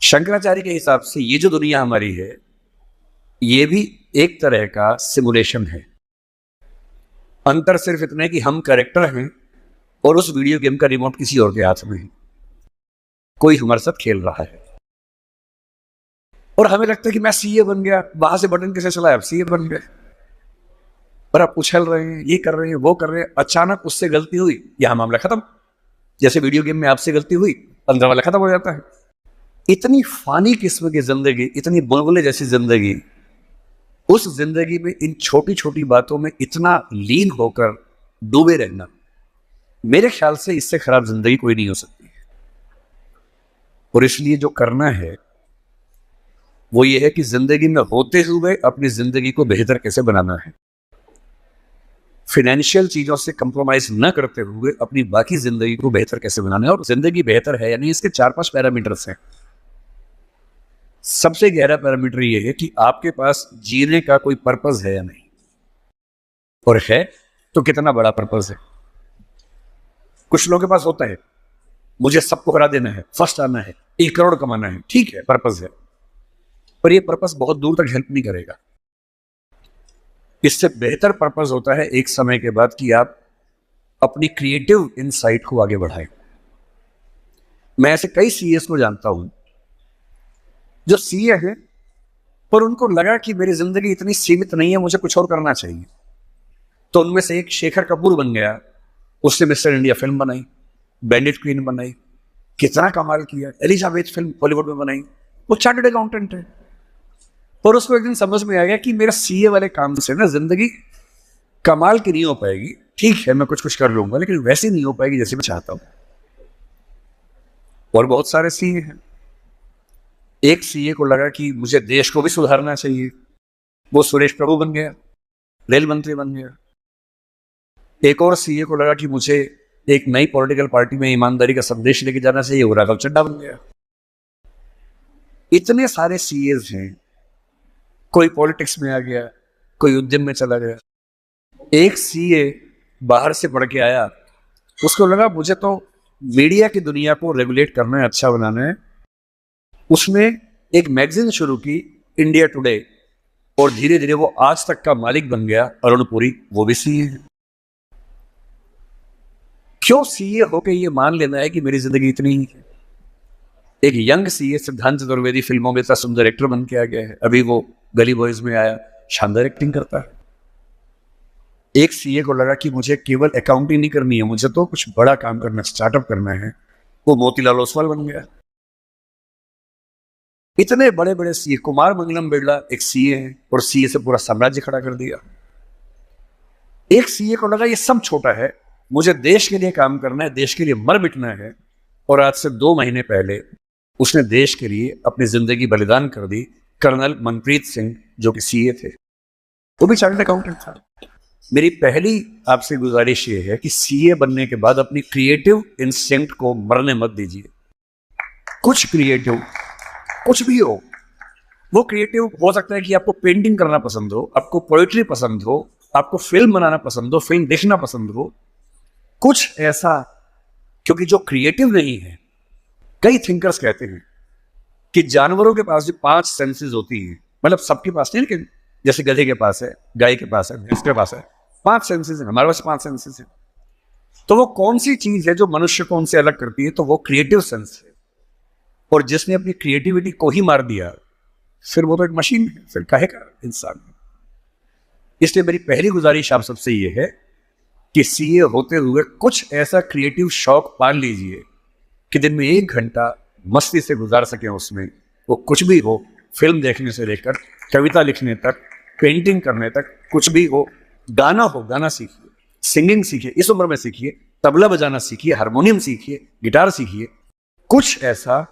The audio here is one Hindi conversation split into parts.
शंकराचार्य के हिसाब से ये जो दुनिया हमारी है, ये भी एक तरह का सिमुलेशन है। अंतर सिर्फ इतना है कि हम कैरेक्टर हैं और उस वीडियो गेम का रिमोट किसी और के हाथ में है, कोई हमारे साथ खेल रहा है। और हमें लगता है कि मैं सीए बन गया, वहां से बटन कैसे चलाया, अब सीए बन गए। पर आप उछल रहे हैं, ये कर रहे हैं, वो कर रहे हैं, अचानक उससे गलती हुई, यहां मामला खत्म। जैसे वीडियो गेम में आपसे गलती हुई, 15 वाला खत्म हो जाता है। इतनी फानी किस्म की जिंदगी, इतनी बुलबुले जैसी जिंदगी, उस जिंदगी में इन छोटी छोटी बातों में इतना लीन होकर डूबे रहना, मेरे ख्याल से इससे खराब जिंदगी कोई नहीं हो सकती। और इसलिए जो करना है वो ये है कि जिंदगी में होते हुए अपनी जिंदगी को बेहतर कैसे बनाना है। फाइनेंशियल चीजों से कंप्रोमाइज न करते हुए अपनी बाकी जिंदगी को बेहतर कैसे बनाना है। और जिंदगी बेहतर है यानी इसके 4-5 पैरामीटर्स हैं। सबसे गहरा पैरामीटर ये है कि आपके पास जीने का कोई पर्पस है या नहीं, और है तो कितना बड़ा पर्पस है। कुछ लोगों के पास होता है, मुझे सबको हरा देना है, फर्स्ट आना है, 1 करोड़ कमाना है, ठीक है, पर्पस है, पर ये पर्पस बहुत दूर तक हेल्प नहीं करेगा। इससे बेहतर पर्पस होता है एक समय के बाद कि आप अपनी क्रिएटिव इनसाइट को आगे बढ़ाएं। मैं ऐसे कई सीएस को जानता हूं जो सीए है, पर उनको लगा कि मेरी जिंदगी इतनी सीमित नहीं है, मुझे कुछ और करना चाहिए। तो उनमें से एक शेखर कपूर बन गया, उसने मिस्टर इंडिया फिल्म बनाई, बैंडिट क्वीन बनाई, कितना कमाल किया। एलिजाबेथ फिल्म हॉलीवुड में बनाई, वो चार्टर्ड अकाउंटेंट है। और उसको एक दिन समझ में आ गया कि मेरा सीए वाले काम से ना जिंदगी कमाल की नहीं हो पाएगी। ठीक है, मैं कुछ कुछ कर लूंगा, लेकिन वैसी नहीं हो पाएगी जैसे मैं चाहता हूं। और बहुत सारे सीए हैं। एक सीए को लगा कि मुझे देश को भी सुधारना चाहिए, वो सुरेश प्रभु बन गया, रेल मंत्री बन गया। एक और सीए को लगा कि मुझे एक नई पॉलिटिकल पार्टी में ईमानदारी का संदेश लेके जाना चाहिए, वो राघव चड्ढा बन गया। इतने सारे सीएस हैं, कोई पॉलिटिक्स में आ गया, कोई उद्यम में चला गया। एक सीए बाहर से पढ़ के आया, उसको लगा मुझे तो मीडिया की दुनिया को रेगुलेट करना है, अच्छा बनाना है। उसने एक मैगजीन शुरू की, इंडिया टुडे, और धीरे धीरे वो आज तक का मालिक बन गया। अरुण पुरी, वो भी सीए है। क्यों सीए होके ये मान लेना है कि मेरी जिंदगी इतनी ही है। एक यंग सीए सिद्धांत चतुर्वेदी फिल्मों में इतना सुंदर एक्टर बन के आ गया है, अभी वो गली बॉयज में आया, शानदार एक्टिंग करता है। एक सीए को लगा कि मुझे केवल अकाउंटिंग नहीं करनी है, मुझे तो कुछ बड़ा काम करना है, स्टार्टअप करना है, वो मोतीलाल ओसवाल बन गया। इतने बड़े बड़े सीए, कुमार मंगलम बिरला एक सीए है, और सीए से पूरा साम्राज्य खड़ा कर दिया। एक सीए को लगा ये सब छोटा है, मुझे देश के लिए काम करना है, देश के लिए मर मिटना है। और आज से 2 महीने पहले उसने देश के लिए अपनी जिंदगी बलिदान कर दी। कर्नल मनप्रीत सिंह, जो कि सीए थे, वो भी चार्टर्ड अकाउंटेंट था। मेरी पहली आपसे गुजारिश ये है कि सीए बनने के बाद अपनी क्रिएटिव इंस्टिंक्ट को मरने मत दीजिए। कुछ क्रिएटिव, कुछ भी हो, वो क्रिएटिव हो सकता है कि आपको पेंटिंग करना पसंद हो, आपको पोएट्री पसंद हो, आपको फिल्म बनाना पसंद हो, फिल्म देखना पसंद हो, कुछ ऐसा। क्योंकि जो क्रिएटिव नहीं है, कई थिंकर्स कहते हैं कि जानवरों के पास जो 5 सेंसेस होती हैं, मतलब सबके पास नहीं, लेकिन जैसे गधे के पास है, गाय के पास है, भैंस के पास है, 5 सेंसेस है, हमारे पास 5 सेंसेस है। तो वो कौन सी चीज है जो मनुष्य को उनसे अलग करती है? तो वो क्रिएटिव सेंस है। और जिसने अपनी क्रिएटिविटी को ही मार दिया, फिर वो तो एक मशीन है, फिर काहे का इंसान है। इसलिए मेरी पहली गुजारिश आप सबसे ये है कि सीए होते हुए कुछ ऐसा क्रिएटिव शौक पाल लीजिए कि दिन में 1 घंटा मस्ती से गुजार सकें उसमें। वो कुछ भी हो, फिल्म देखने से लेकर कविता लिखने तक, पेंटिंग करने तक, कुछ भी हो। गाना हो, गाना सीखिए, सिंगिंग सीखिए, इस उम्र में सीखिए, तबला बजाना सीखिए, हारमोनियम सीखिए, गिटार सीखिए। कुछ ऐसा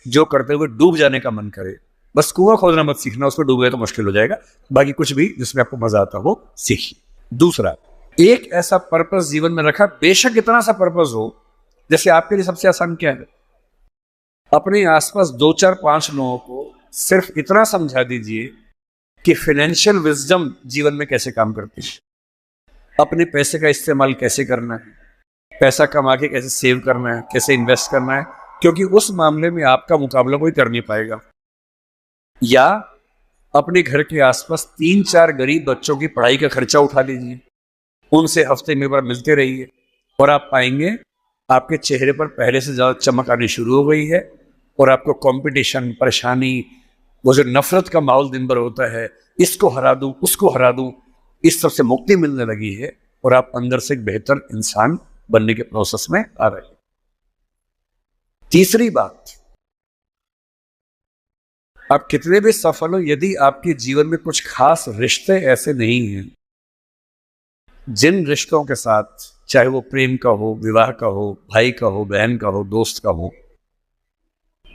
जो करते हुए डूब जाने का मन करे। बस कुआं खोदना मत सीखना, उसमें डूब गए तो मुश्किल हो जाएगा। बाकी कुछ भी जिसमें आपको मजा आता हो सीखिए। दूसरा, एक ऐसा पर्पस जीवन में रखा, बेशक इतना सा पर्पस हो, जैसे आपके लिए सबसे आसान क्या है, अपने आसपास 2-4-5 लोगों को सिर्फ इतना समझा दीजिए कि फाइनेंशियल विजडम जीवन में कैसे काम करती है, अपने पैसे का इस्तेमाल कैसे करना है, पैसा कमा के कैसे सेव करना है, कैसे इन्वेस्ट करना है, क्योंकि उस मामले में आपका मुकाबला कोई कर नहीं पाएगा। या अपने घर के आसपास 3-4 गरीब बच्चों की पढ़ाई का खर्चा उठा लीजिए, उनसे हफ्ते में एक बार मिलते रहिए, और आप पाएंगे आपके चेहरे पर पहले से ज्यादा चमक आनी शुरू हो गई है, और आपको कंपटीशन, परेशानी, वो जो नफरत का माहौल दिन भर होता है, इसको हरा दूं, उसको हरा दूं, इस सब से मुक्ति मिलने लगी है, और आप अंदर से एक बेहतर इंसान बनने के प्रोसेस में आ रहे हैं। तीसरी बात, आप कितने भी सफल हो, यदि आपके जीवन में कुछ खास रिश्ते ऐसे नहीं हैं, जिन रिश्तों के साथ, चाहे वो प्रेम का हो, विवाह का हो, भाई का हो, बहन का हो, दोस्त का हो,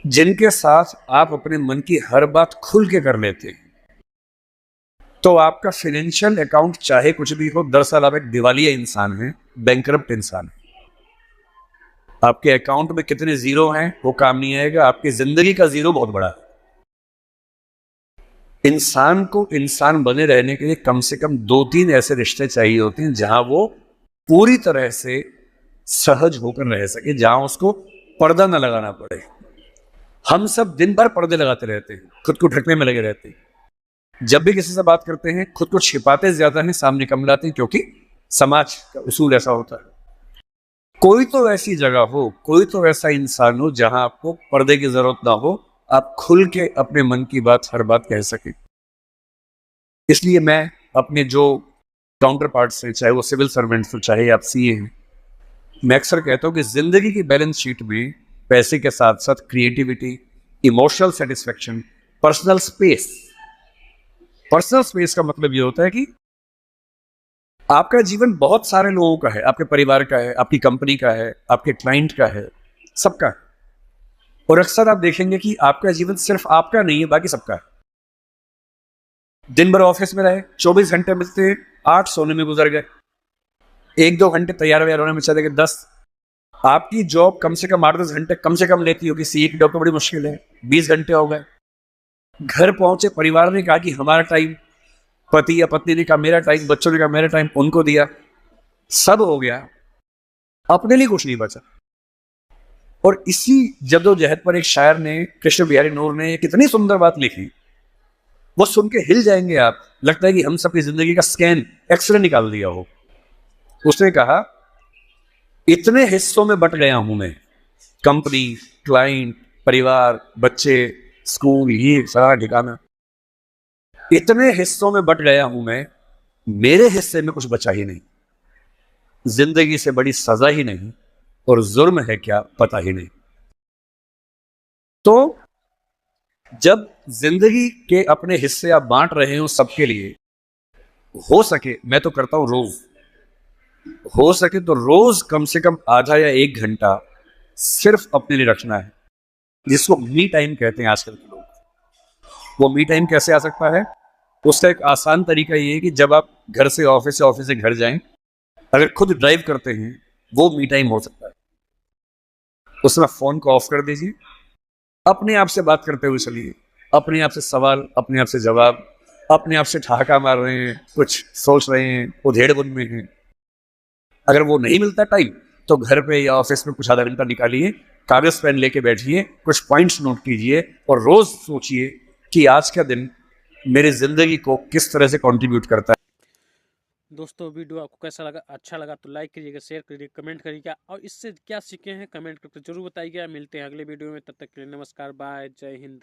जिनके साथ आप अपने मन की हर बात खुल के कर लेते हैं, तो आपका फाइनेंशियल अकाउंट चाहे कुछ भी हो, दरअसल आप एक दिवालिया इंसान हैं, बैंकरप्ट इंसान है। आपके अकाउंट में कितने जीरो हैं वो काम नहीं आएगा, आपकी जिंदगी का जीरो बहुत बड़ा है। इंसान को इंसान बने रहने के लिए कम से कम 2-3 ऐसे रिश्ते चाहिए होते हैं जहां वो पूरी तरह से सहज होकर रह सके, जहां उसको पर्दा न लगाना पड़े। हम सब दिन भर पर्दे लगाते रहते हैं, खुद को ढकने में लगे रहते हैं। जब भी किसी से बात करते हैं, खुद को छिपाते ज्यादा हैं, सामने कम लाते हैं, क्योंकि समाज का उसूल ऐसा होता है। कोई तो ऐसी जगह हो, कोई तो ऐसा इंसान हो जहां आपको पर्दे की जरूरत ना हो, आप खुल के अपने मन की बात, हर बात कह सके। इसलिए मैं अपने जो काउंटर पार्ट्स हैं, चाहे वो सिविल सर्वेंट्स हो, चाहे आप सीए हैं, मैं अक्सर कहता हूं कि जिंदगी की बैलेंस शीट में पैसे के साथ साथ creativity, emotional satisfaction, personal space. Personal space का मतलब ये होता है कि आपका जीवन बहुत सारे लोगों का है, आपके परिवार का है, आपकी कंपनी का है, आपके क्लाइंट का है, सबका है। और अक्सर आप देखेंगे कि आपका जीवन सिर्फ आपका नहीं है, बाकी सबका है। दिन भर ऑफिस में रहे, 24 घंटे मिलते, 8 सोने में गुजर गए, 1-2 घंटे तैयार व्यार होने में चले गए 10। आपकी जॉब कम से कम 8-10 घंटे कम से कम लेती होगी, सीए की जॉब तो बड़ी मुश्किल है, 20 घंटे हो गए। घर पहुंचे, परिवार ने कहा कि हमारा टाइम, पति या पत्नी ने कहा मेरा टाइम, बच्चों ने कहा मेरा टाइम, उनको दिया, सब हो गया, अपने लिए कुछ नहीं बचा। और इसी जद्दोजहद पर एक शायर ने, कृष्ण बिहारी नूर ने, कितनी सुंदर बात लिखी, वो सुन के हिल जाएंगे आप। लगता है कि हम सबकी जिंदगी का स्कैन, एक्सरे निकाल दिया हो। उसने कहा, इतने हिस्सों में बट गया हूं मैं, कंपनी, क्लाइंट, परिवार, बच्चे, स्कूल, ये सारा ठिकाना, इतने हिस्सों में बट गया हूं मैं, मेरे हिस्से में कुछ बचा ही नहीं। जिंदगी से बड़ी सजा ही नहीं, और जुर्म है क्या पता ही नहीं। तो जब जिंदगी के अपने हिस्से आप बांट रहे हो सबके लिए, हो सके, मैं तो करता हूं रोज, हो सके तो रोज कम से कम आधा या 1 घंटा सिर्फ अपने लिए रखना है, जिसको मी टाइम कहते हैं आजकल के लोग। वो मी टाइम कैसे आ सकता है? उसका एक आसान तरीका ये है कि जब आप घर से ऑफिस या ऑफिस से घर जाएं, अगर खुद ड्राइव करते हैं, वो मी टाइम हो सकता है। उसमें फोन को ऑफ कर दीजिए, अपने आप से बात करते हुए चलिए, अपने आप से सवाल, अपने आप से जवाब, अपने आप से ठहाका मार रहे हैं, कुछ सोच रहे हैं, उधेड़-बुन में हैं। अगर वो नहीं मिलता टाइम, तो घर पे या ऑफिस में कुछ आधा घंटा निकालिए, कागज पेन लेके बैठिए, कुछ पॉइंट्स नोट कीजिए, और रोज सोचिए कि आज का दिन मेरी जिंदगी को किस तरह से कंट्रीब्यूट करता है। दोस्तों वीडियो आपको कैसा लगा? अच्छा लगा तो लाइक करिएगा, शेयर करिएगा, कमेंट करिएगा, और इससे क्या सीखे हैं कमेंट करके जरूर बताइएगा। मिलते हैं अगले वीडियो में, तब तक के लिए नमस्कार, बाय, जय हिंद।